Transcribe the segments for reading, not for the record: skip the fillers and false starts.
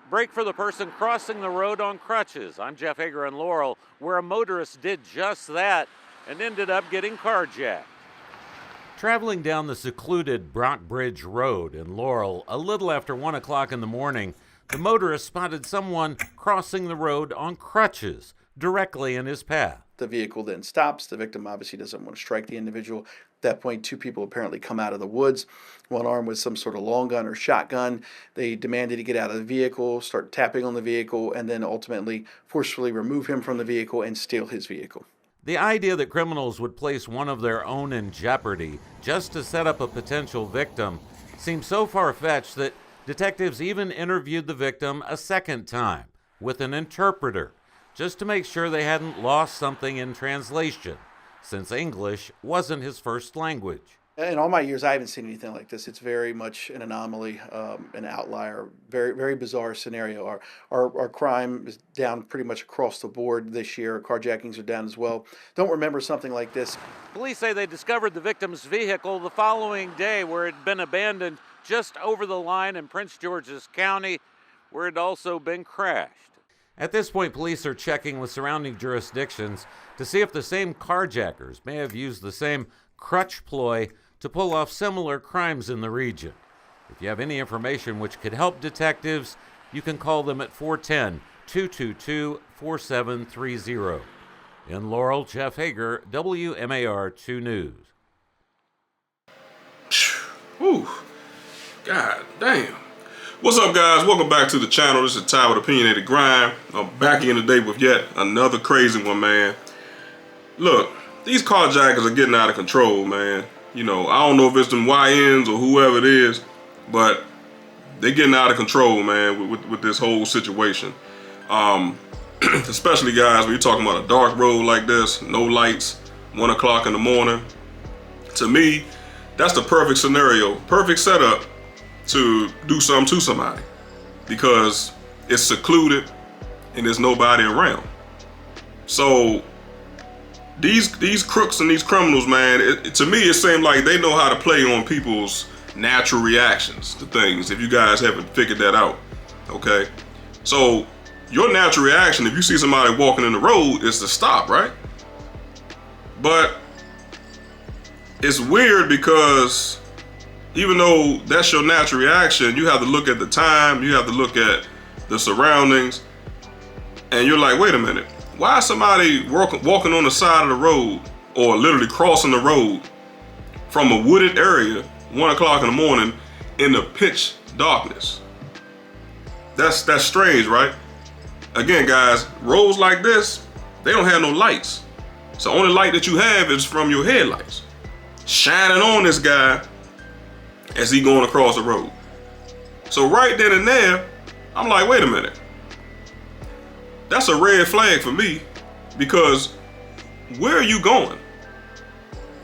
Break for the person crossing the road on crutches. I'm Jeff Hager in Laurel, where a motorist did just that and ended up getting carjacked. Traveling down the secluded Brock Bridge Road in Laurel a little after 1 o'clock in the morning, the motorist spotted someone crossing the road on crutches directly in his path. The vehicle then stops. The victim obviously doesn't want to strike the individual. At that point, two people apparently come out of the woods, one armed with some sort of long gun or shotgun. They demanded he get out of the vehicle, start tapping on the vehicle, and then ultimately forcefully remove him from the vehicle and steal his vehicle. The idea that criminals would place one of their own in jeopardy just to set up a potential victim seems so far-fetched that detectives even interviewed the victim a second time with an interpreter, just to make sure they hadn't lost something in translation, since English wasn't his first language. In all my years, I haven't seen anything like this. It's very much an anomaly, an outlier, very, very bizarre scenario. Our crime is down pretty much across the board this year. Carjackings are down as well. Don't remember something like this. Police say they discovered the victim's vehicle the following day, where it had been abandoned just over the line in Prince George's County, where it had also been crashed. At this point, police are checking with surrounding jurisdictions to see if the same carjackers may have used the same crutch ploy to pull off similar crimes in the region. If you have any information which could help detectives, you can call them at 410-222-4730. In Laurel, Jeff Hager, WMAR 2 News. Ooh, god damn. What's up, guys? Welcome back to the channel. This is Ty with Opinionated Grime. I'm back in today with yet another crazy one, man. Look, these carjackers are getting out of control, man. You know, I don't know if it's them YNs or whoever it is, but they're getting out of control, man, with this whole situation. Especially, guys, when you're talking about a dark road like this, no lights, 1 o'clock in the morning. To me, that's the perfect scenario, perfect setup to do something to somebody, because it's secluded and there's nobody around. So these crooks and these criminals, man, to me it seems like they know how to play on people's natural reactions to things, if you guys haven't figured that out. Okay, so your natural reaction if you see somebody walking in the road is to stop, right? But it's weird because even though that's your natural reaction, you have to look at the time, you have to look at the surroundings, and you're like, wait a minute, why is somebody walking on the side of the road, or literally crossing the road from a wooded area, 1 o'clock in the morning, in the pitch darkness? That's strange, right? Again, guys, roads like this, they don't have no lights. So the only light that you have is from your headlights, shining on this guy as he going across the road. So right then and there, I'm like, wait a minute. That's a red flag for me, because where are you going?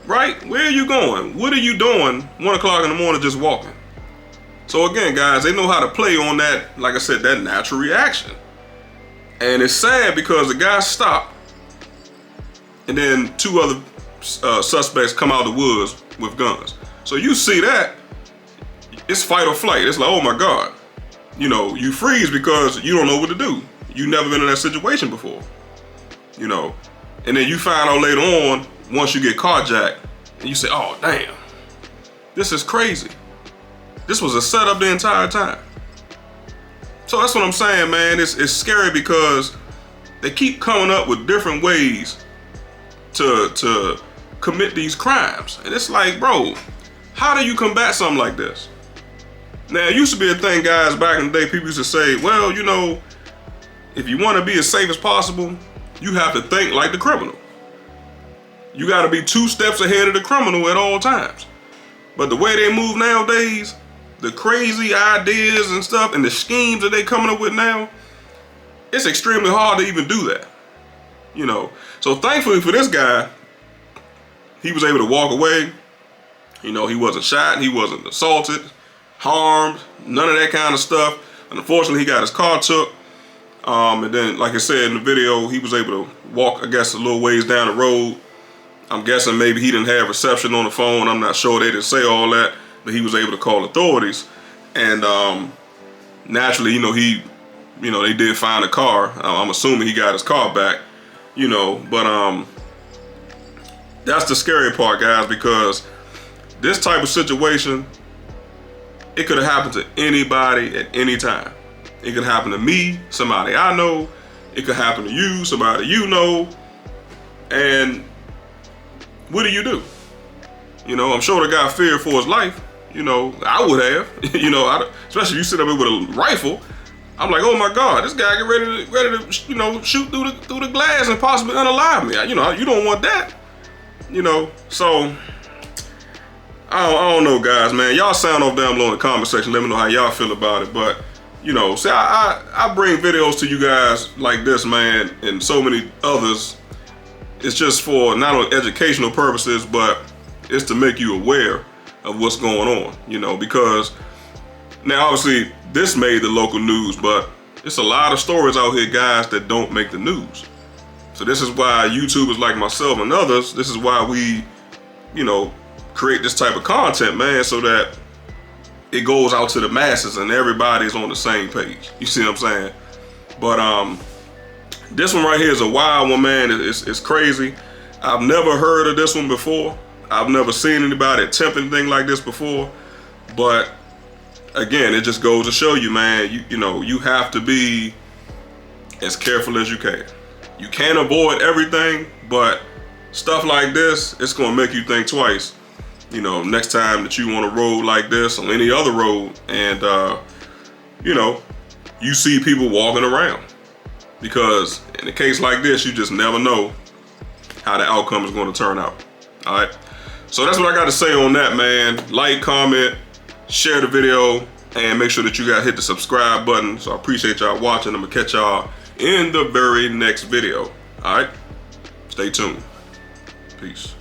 Right? Where are you going? What are you doing 1 o'clock in the morning just walking? So again, guys, they know how to play on that, like I said, that natural reaction. And it's sad because the guy stopped, and then two other suspects come out of the woods with guns. So you see that, it's fight or flight. It's like, oh my God. You know, you freeze because you don't know what to do. You've never been in that situation before. You know, and then you find out later on, once you get carjacked, and you say, oh damn, this is crazy. This was a setup the entire time. So that's what I'm saying, man. It's scary because they keep coming up with different ways to commit these crimes. And it's like, bro, how do you combat something like this? Now, it used to be a thing, guys, back in the day, people used to say, well, you know, if you want to be as safe as possible, you have to think like the criminal. You got to be 2 steps ahead of the criminal at all times. But the way they move nowadays, the crazy ideas and stuff and the schemes that they coming up with now, it's extremely hard to even do that. You know, so thankfully for this guy, he was able to walk away. You know, he wasn't shot, he wasn't assaulted, harmed, none of that kind of stuff. And unfortunately, he got his car took. And then, like I said in the video, he was able to walk, I guess, a little ways down the road. I'm guessing maybe he didn't have reception on the phone. I'm not sure, they didn't say all that, but he was able to call authorities. And naturally, you know, he you know, they did find a car. I'm assuming he got his car back, you know, but that's the scary part, guys, because this type of situation, it could have happened to anybody at any time. It could happen to me, somebody I know. It could happen to you, somebody you know. And what do? You know, I'm sure the guy feared for his life. You know, I would have. You know, especially if you sit up here with a rifle. I'm like, oh my God, this guy get ready to, you know, shoot through the glass and possibly unalive me. You know, you don't want that. You know, so I don't know, guys, man. Y'all sound off down below in the comment section. Let me know how y'all feel about it. But, you know, see, I bring videos to you guys like this, man, and so many others. It's just for not only educational purposes, but it's to make you aware of what's going on, you know, because now obviously this made the local news, but it's a lot of stories out here, guys, that don't make the news. So this is why YouTubers like myself and others, this is why we, you know, create this type of content, man, so that it goes out to the masses and everybody's on the same page. You see what I'm saying? But this one right here is a wild one, man. It's crazy. I've never heard of this one before. I've never seen anybody attempt anything like this before. But again, it just goes to show you, man, you know, you have to be as careful as you can. You can't avoid everything, but stuff like this, it's gonna make you think twice. You know, next time that you on a road like this, on any other road, and you know, you see people walking around. Because in a case like this, you just never know how the outcome is going to turn out. All right. So that's what I got to say on that, man. Like, comment, share the video, and make sure that you guys hit the subscribe button. So I appreciate y'all watching. I'm going to catch y'all in the very next video. All right. Stay tuned. Peace.